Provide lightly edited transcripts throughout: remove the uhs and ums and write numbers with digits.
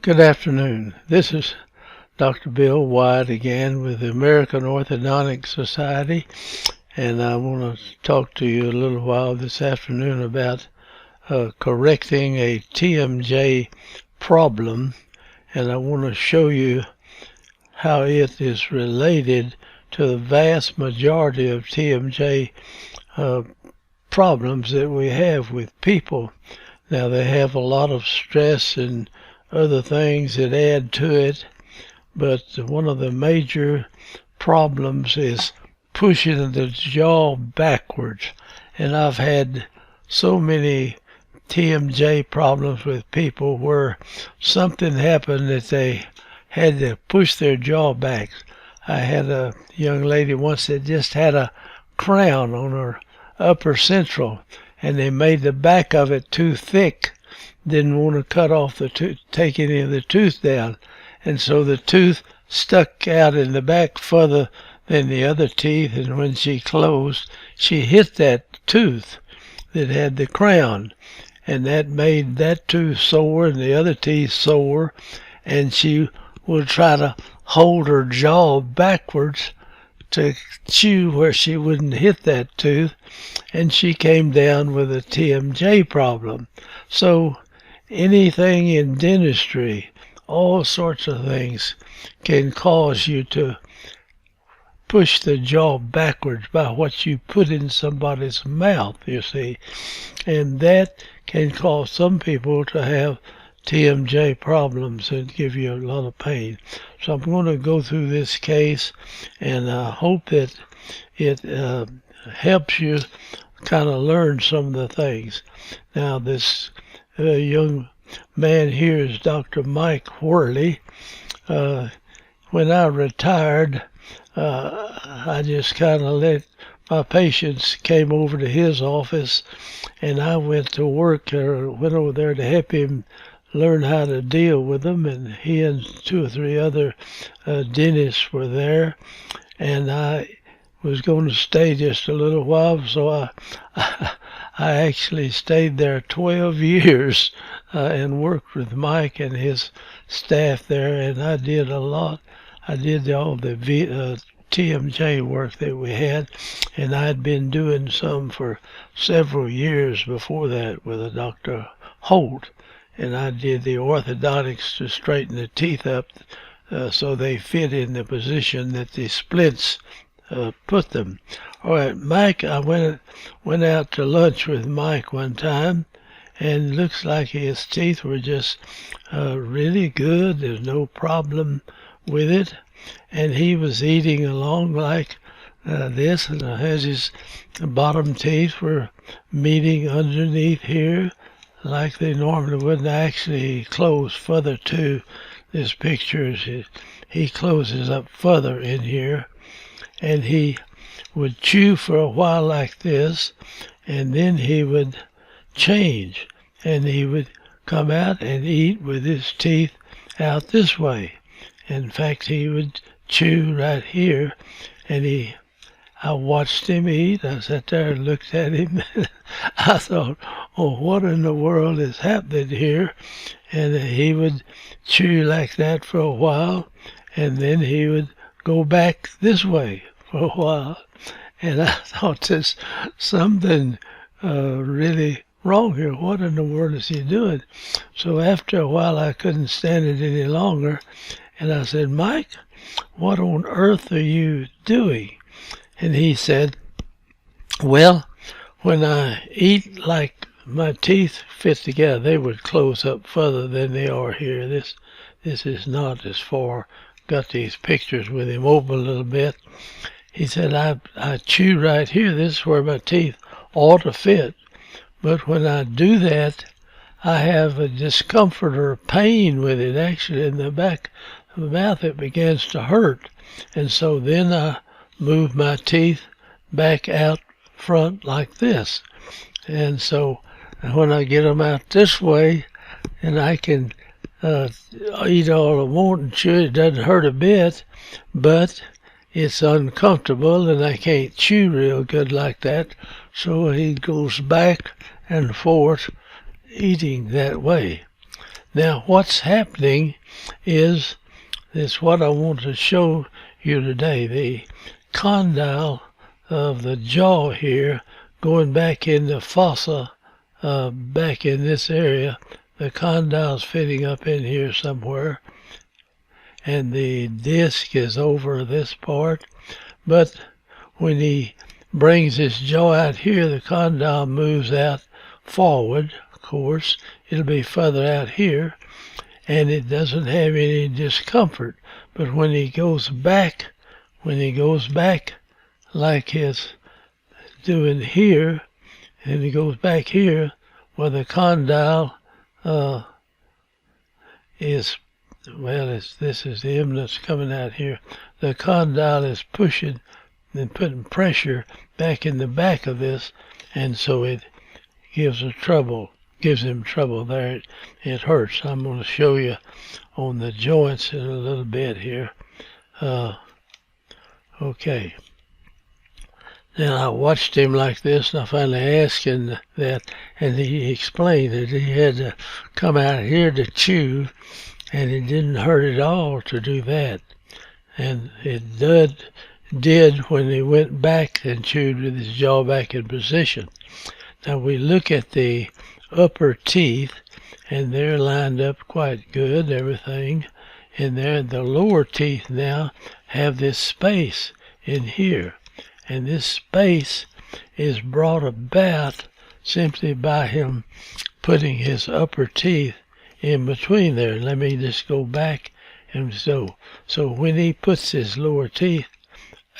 Good afternoon. This is Dr. Bill White again with the American Orthodontic Society, and I want to talk to you a little while this afternoon about correcting a TMJ problem, and I want to show you how it is related to the vast majority of TMJ problems that we have with people. Now, they have a lot of stress and other things that add to it, but one of the major problems is pushing the jaw backwards. And I've had so many TMJ problems with people where something happened that they had to push their jaw back. I had a young lady once that just had a crown on her upper central, and they made the back of it too thick. Didn't want to cut off the tooth, take any of the tooth down, and so the tooth stuck out in the back further than the other teeth, and when she closed, she hit that tooth that had the crown, and that made that tooth sore and the other teeth sore, and she would try to hold her jaw backwards to chew where she wouldn't hit that tooth, and she came down with a TMJ problem. So anything in dentistry, all sorts of things can cause you to push the jaw backwards by what you put in somebody's mouth, you see. And that can cause some people to have TMJ problems and give you a lot of pain. So I'm going to go through this case, and I hope that it helps you kind of learn some of the things. Now, this young man here is Dr. Mike Whirley. When I retired, I just kind of let my patients came over to his office, and I went to work or went over there to help him learn how to deal with them, and he and 2 or 3 other dentists were there, and I was going to stay just a little while, so I actually stayed there 12 years and worked with Mike and his staff there, and I did a lot. I did all the TMJ work that we had, and I'd been doing some for several years before that with a Dr. Holt, and I did the orthodontics to straighten the teeth up so they fit in the position that the splints put them. All right, Mike, I went out to lunch with Mike one time, and looks like his teeth were just really good. There's no problem with it, and he was eating along like this, and his bottom teeth were meeting underneath here like they normally would. Actually close further to this picture. He closes up further in here, and he would chew for a while like this, and then he would change, and he would come out and eat with his teeth out this way. In fact, he would chew right here, and I watched him eat. I sat there and looked at him. I thought, oh, what in the world is happening here? And he would chew like that for a while, and then he would go back this way for a while. And I thought there's something really wrong here. What in the world is he doing? So after a while, I couldn't stand it any longer, and I said, Mike, what on earth are you doing? And he said, well, when I eat like my teeth fit together, they would close up further than they are here. This is not as far. Got these pictures with him open a little bit. He said, I chew right here. This is where my teeth ought to fit. But when I do that, I have a discomfort or pain with it. Actually, in the back of the mouth, it begins to hurt. And so then I move my teeth back out front like this. And so when I get them out this way, and I can eat all I want and chew, it doesn't hurt a bit, but it's uncomfortable, and I can't chew real good like that. So he goes back and forth eating that way. Now what's happening is what I want to show you today. The condyle of the jaw here going back in the fossa, back in this area. The condyle's fitting up in here somewhere, and the disc is over this part. But when he brings his jaw out here, the condyle moves out forward. Of course, it'll be further out here, and it doesn't have any discomfort. But when he goes back like he's doing here, and he goes back here, where the condyle is, well, this is the eminence coming out here. The condyle is pushing and putting pressure back in the back of this, and so it gives him trouble there. It hurts. I'm going to show you on the joints in a little bit here. Okay. Then I watched him like this, and I finally asked him that, and he explained that he had to come out here to chew, and it didn't hurt at all to do that. And it did when he went back and chewed with his jaw back in position. Now we look at the upper teeth, and they're lined up quite good, everything in there. The lower teeth now have this space in here, and this space is brought about simply by him putting his upper teeth in between there. Let me just go back, and so when he puts his lower teeth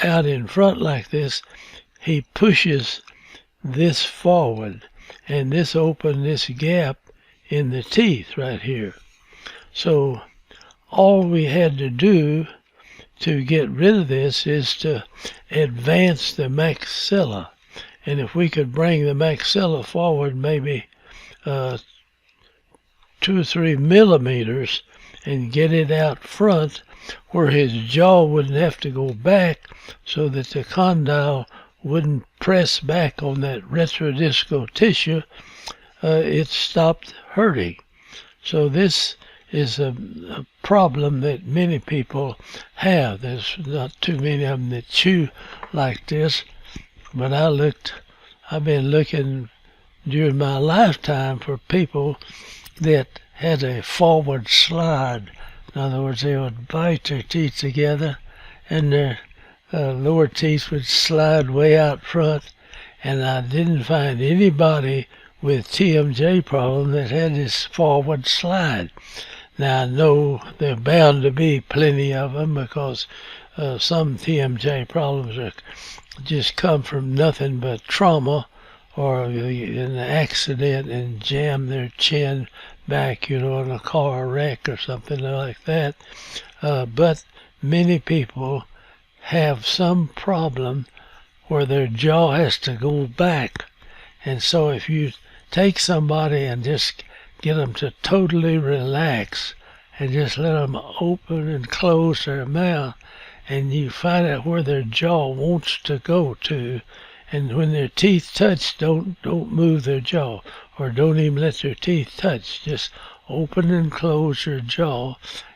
out in front like this, he pushes this forward, and this opens this gap in the teeth right here. So all we had to do to get rid of this is to advance the maxilla. And if we could bring the maxilla forward maybe 2 or 3 millimeters and get it out front where his jaw wouldn't have to go back, so that the condyle wouldn't press back on that retrodiscal tissue, it stopped hurting. So this is a problem that many people have. There's not too many of them that chew like this, but I've been looking during my lifetime for people that had a forward slide. In other words, they would bite their teeth together, and their lower teeth would slide way out front, and I didn't find anybody with TMJ problem that had this forward slide. Now I know there are bound to be plenty of them, because some TMJ problems are just come from nothing but trauma or an accident and jam their chin back, in a car wreck or something like that. But many people have some problem where their jaw has to go back. And so if you take somebody and just get them to totally relax and just let them open and close their mouth, and you find out where their jaw wants to go to, and when their teeth touch, don't move their jaw, or don't even let their teeth touch. Just open and close your jaw,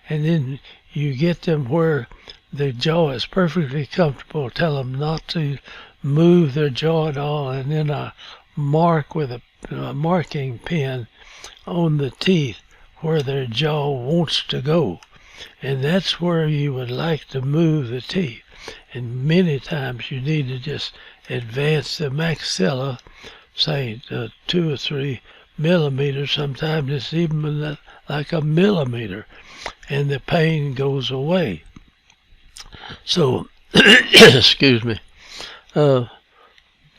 and then you get them where the jaw is perfectly comfortable. Tell them not to move their jaw at all, and then I mark with a marking pen on the teeth where their jaw wants to go, and that's where you would like to move the teeth. And many times you need to just advance the maxilla, say 2 or 3 millimeters. Sometimes it's even like a millimeter, and the pain goes away. So excuse me, the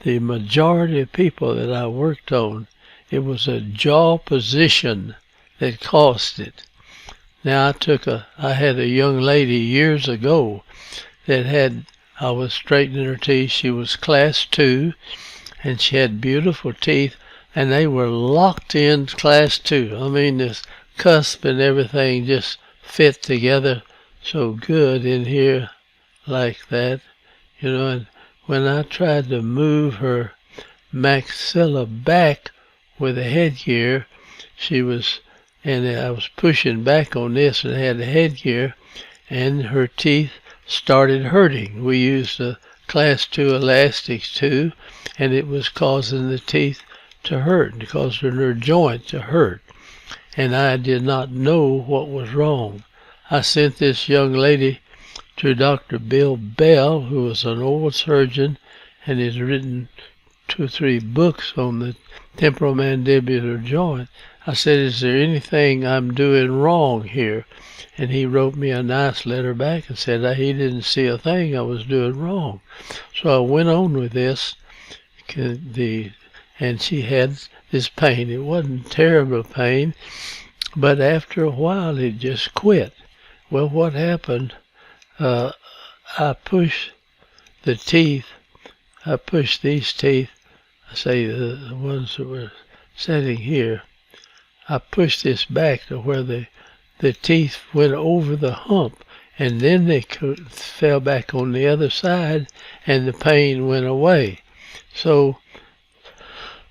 majority of people that I worked on, it was a jaw position that caused it. Now I had a young lady years ago that I was straightening her teeth. She was class 2, and she had beautiful teeth, and they were locked in class 2. I mean, this cusp and everything just fit together so good in here like that, and when I tried to move her maxilla back with the headgear, she was and I was pushing back on this and had the headgear, and her teeth started hurting. We used a class 2 elastics too, and it was causing the teeth to hurt, causing her joint to hurt. And I did not know what was wrong. I sent this young lady to Dr. Bill Bell, who was an old surgeon and has written 2 or 3 books on the temporomandibular joint. I said, is there anything I'm doing wrong here? And he wrote me a nice letter back and said he didn't see a thing I was doing wrong. So I went on with this, and she had this pain. It wasn't terrible pain, but after a while it just quit. Well, what happened, I pushed the teeth, I pushed these teeth, I say the ones that were sitting here, I pushed this back to where the teeth went over the hump, and then they fell back on the other side, and the pain went away. So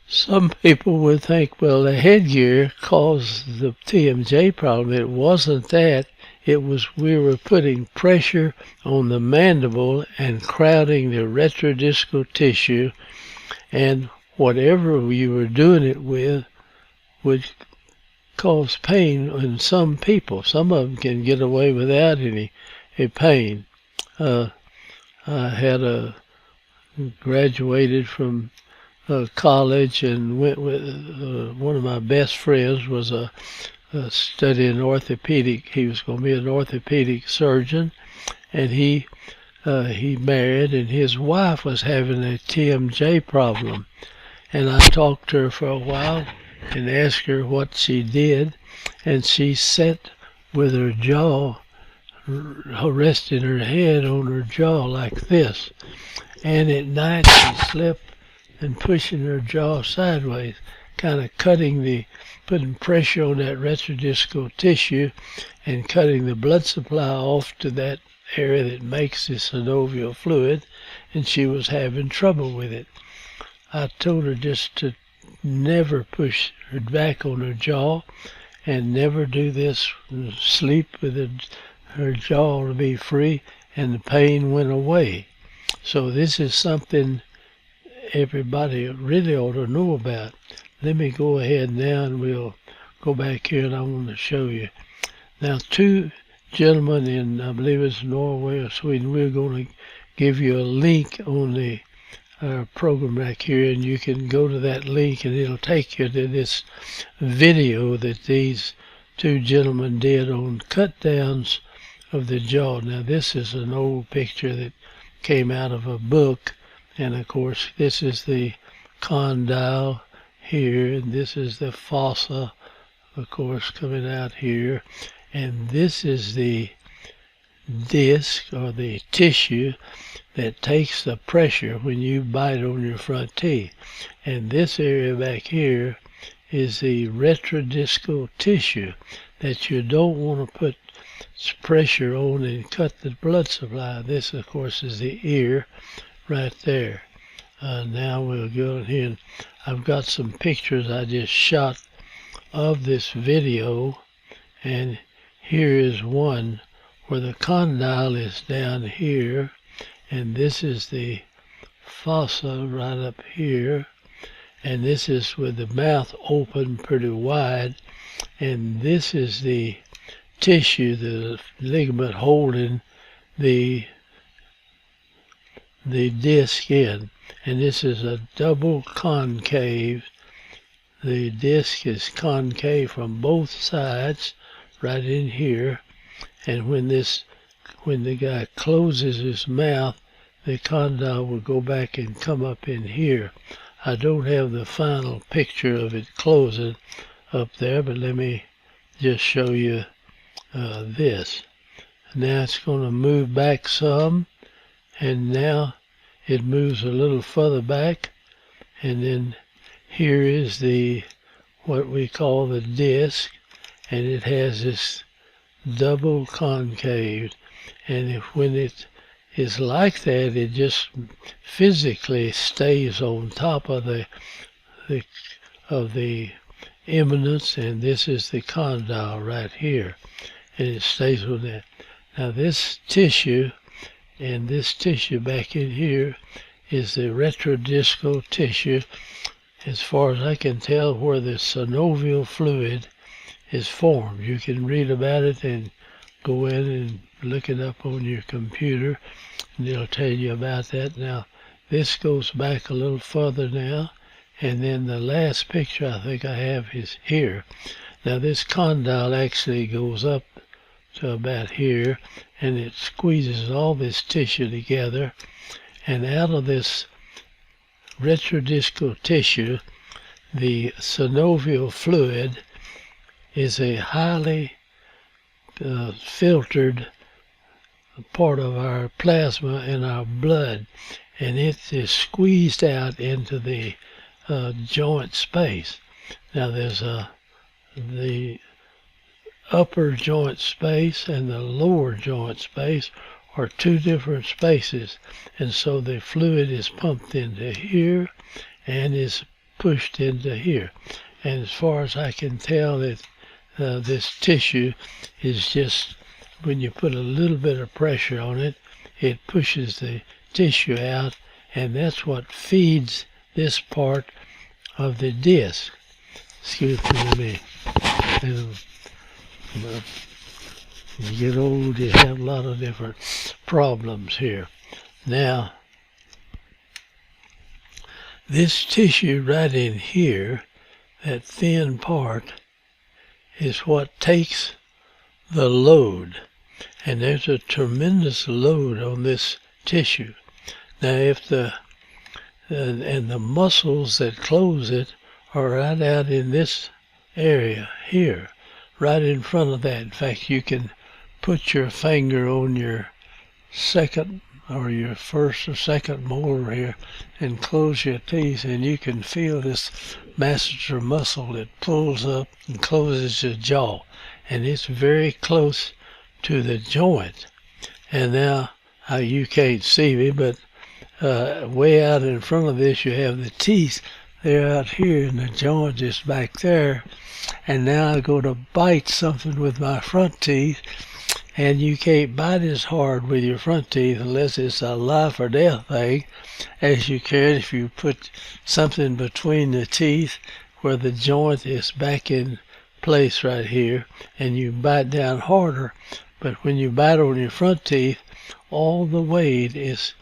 some people would think, well, the headgear caused the TMJ problem. It wasn't that. It was we were putting pressure on the mandible and crowding the retrodiscal tissue, and whatever you were doing it with would cause pain in some people. Some of them can get away without any pain. I had graduated from college and went with one of my best friends was studying orthopedic. He was going to be an orthopedic surgeon, and he married, and his wife was having a TMJ problem. And I talked to her for a while and asked her what she did, and she sat with her jaw, resting her head on her jaw like this. And at night she slept and pushing her jaw sideways, kind of putting pressure on that retrodiscal tissue and cutting the blood supply off to that area that makes the synovial fluid, and she was having trouble with it. I told her just to never push her back on her jaw and never do this, sleep with her jaw to be free, and the pain went away. So this is something everybody really ought to know about. Let me go ahead now and we'll go back here, and I want to show you. Now, 2 gentlemen in, I believe it's Norway or Sweden, we're going to give you a link on the program back here, and you can go to that link and it'll take you to this video that these 2 gentlemen did on cut downs of the jaw. Now, this is an old picture that came out of a book, and of course this is the condyle here, and this is the fossa, of course, coming out here, and this is the disc or the tissue that takes the pressure when you bite on your front teeth. And this area back here is the retrodiscal tissue that you don't want to put pressure on and cut the blood supply. This, of course, is the ear right there. Now we'll go in here, and I've got some pictures I just shot of this video, and here is one where the condyle is down here, and this is the fossa right up here, and this is with the mouth open pretty wide, and this is the tissue, the ligament holding the disc in, and this is a double concave. The disc is concave from both sides right in here, and when the guy closes his mouth, the condyle will go back and come up in here. I don't have the final picture of it closing up there, but let me just show you this. Now it's going to move back some, and now it moves a little further back, and then here is the what we call the disc, and it has this double concave, and when it is like that, it just physically stays on top of the eminence, and this is the condyle right here, and it stays with that. Now this tissue and this tissue back in here is the retrodiscal tissue, as far as I can tell, where the synovial fluid is formed. You can read about it and go in and look it up on your computer, and it'll tell you about that. Now this goes back a little further now, and then the last picture I think I have is here. Now this condyle actually goes up to about here, and it squeezes all this tissue together, and out of this retrodiscal tissue, the synovial fluid is a highly filtered part of our plasma in our blood, and it is squeezed out into the joint space. Now there's the upper joint space and the lower joint space are two different spaces, and so the fluid is pumped into here and is pushed into here. And as far as I can tell, that this tissue is just, when you put a little bit of pressure on it, it pushes the tissue out, and that's what feeds this part of the disc. Excuse me. You get old, you have a lot of different problems here. Now, this tissue right in here, that thin part, is what takes the load. And there's a tremendous load on this tissue. Now, if and the muscles that close it are right out in this area here, right in front of that. In fact, you can put your finger on your second or your first or second molar here and close your teeth, and you can feel this masseter muscle that pulls up and closes your jaw, and it's very close to the joint. And now you can't see me, but way out in front of this you have the teeth. They're out here, and the joint is back there. And now I go to bite something with my front teeth, and you can't bite as hard with your front teeth unless it's a life or death thing, as you can if you put something between the teeth where the joint is back in place right here, and you bite down harder. But when you bite on your front teeth, all the weight is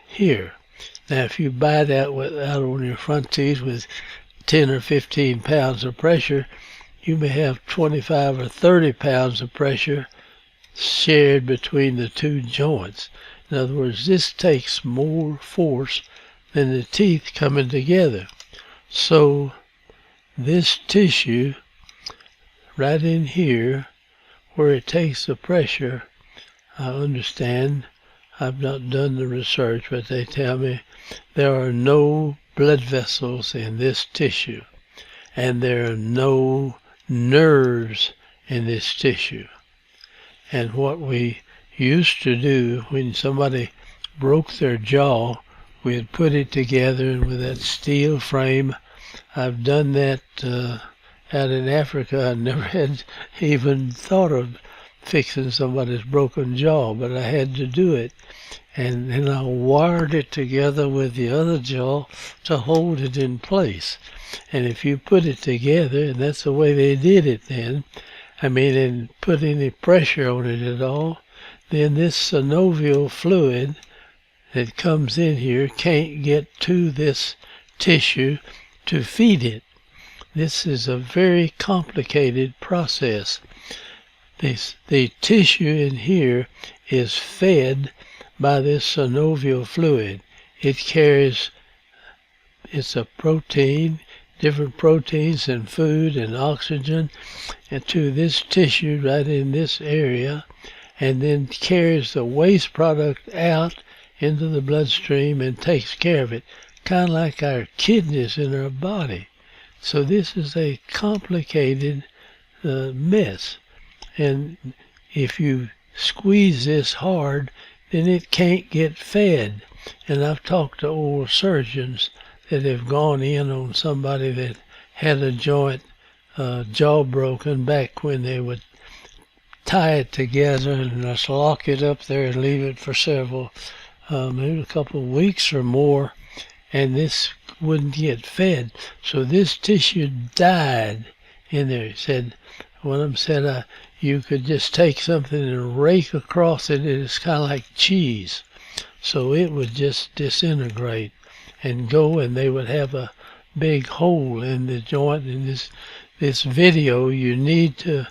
here. Now if you bite out on your front teeth with 10 or 15 pounds of pressure, you may have 25 or 30 pounds of pressure shared between the two joints. In other words, this takes more force than the teeth coming together. So this tissue right in here, where it takes the pressure, I understand, I've not done the research, but they tell me there are no blood vessels in this tissue, and there are no nerves in this tissue. And what we used to do when somebody broke their jaw, we'd put it together, and with that steel frame, I've done that out in Africa. I never had even thought of fixing somebody's broken jaw, but I had to do it. And then I wired it together with the other jaw to hold it in place. And if you put it together, and that's the way they did it then, and put any pressure on it at all, then this synovial fluid that comes in here can't get to this tissue to feed it. This is a very complicated process. The tissue in here is fed by this synovial fluid. It's a protein, different proteins and food and oxygen, and to this tissue right in this area, and then carries the waste product out into the bloodstream and takes care of it, kind of like our kidneys in our body. So this is a complicated mess. And if you squeeze this hard, then it can't get fed. And I've talked to old surgeons that have gone in on somebody that had a joint jaw broken back when they would tie it together and just lock it up there and leave it for several, maybe a couple of weeks or more, and this wouldn't get fed. So this tissue died in there. He said, one of them said, you could just take something and rake across it, and it's kind of like cheese. So it would just disintegrate and go, and they would have a big hole in the joint. In this video, you need to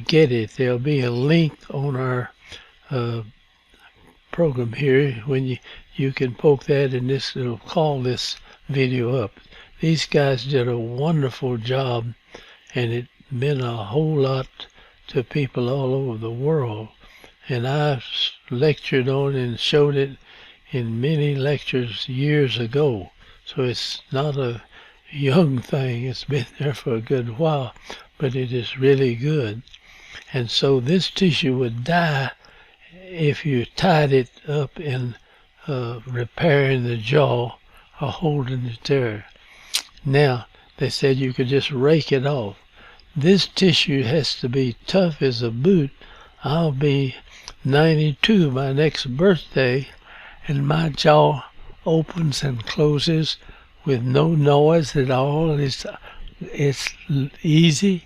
get it. There'll be a link on our program here when you can poke that, and this it'll call this video up. These guys did a wonderful job, and it meant a whole lot to people all over the world. And I lectured on and showed it in many lectures years ago. So it's not a young thing. It's been there for a good while, but it is really good. And so this tissue would die if you tied it up in repairing the jaw or holding it there. Now, they said you could just rake it off. This tissue has to be tough as a boot. I'll be 92 my next birthday, and my jaw opens and closes with no noise at all. It's easy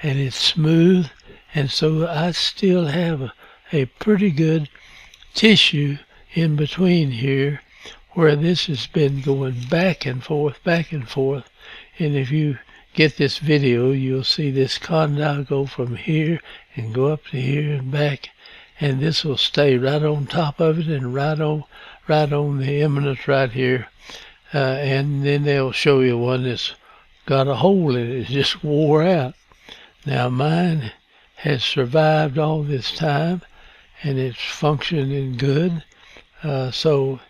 and it's smooth, and so I still have a pretty good tissue in between here where this has been going back and forth, and if you get this video, you'll see this condyle go from here and go up to here and back, and this will stay right on top of it and right on the eminence right here, and then they'll show you one that's got a hole in it. It's just wore out. Now mine has survived all this time, and it's functioning good, so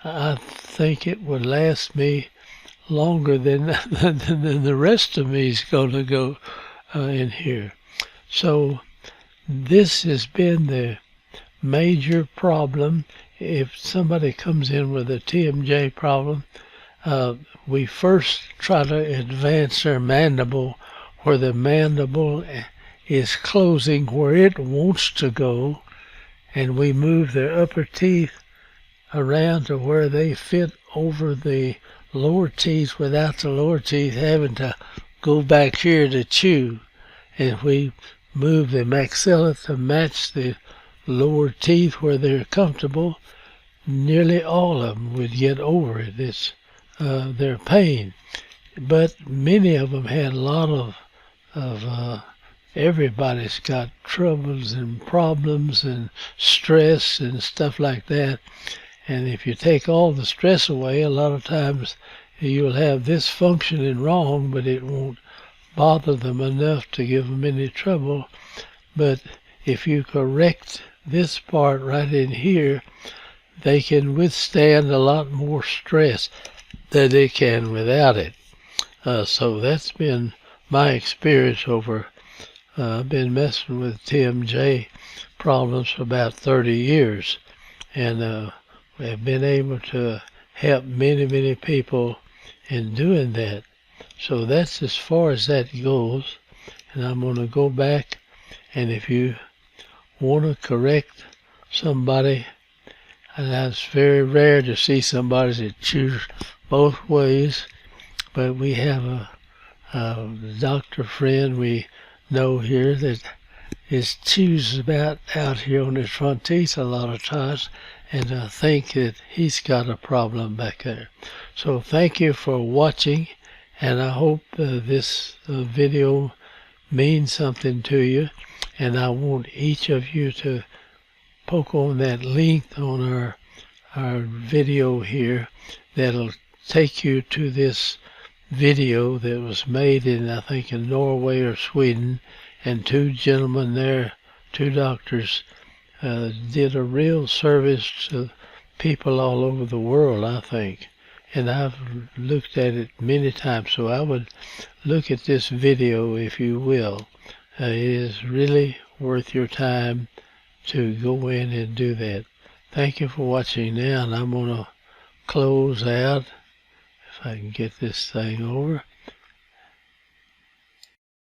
I think it would last me longer than the rest of me is going to go in here. So this has been the major problem. If somebody comes in with a TMJ problem, we first try to advance their mandible where the mandible is closing where it wants to go, and we move their upper teeth around to where they fit over the lower teeth without the lower teeth having to go back here to chew. And we move the maxilla to match the lower teeth where they're comfortable. Nearly all of them would get over it. It's their pain. But many of them had a lot of everybody's got troubles and problems and stress and stuff like that. And if you take all the stress away, a lot of times you'll have this functioning wrong, but it won't bother them enough to give them any trouble. But if you correct this part right in here, they can withstand a lot more stress than they can without it. So that's been my experience over. I've been messing with TMJ problems for about 30 years, and have been able to help many people in doing that. So that's as far as that goes. And I'm going to go back, and if you want to correct somebody, and that's very rare to see somebody that chews both ways, but we have a doctor friend we know here that chews about out here on his front teeth a lot of times, and I think that he's got a problem back there. So thank you for watching, and I hope this video means something to you, and I want each of you to poke on that link on our video here that'll take you to this video that was made in, I think, in Norway or Sweden, and two gentlemen there, two doctors, did a real service to people all over the world, I think. And I've looked at it many times, so I would look at this video if you will. It is really worth your time to go in and do that. Thank you for watching now, and I'm going to close out, if I can get this thing over.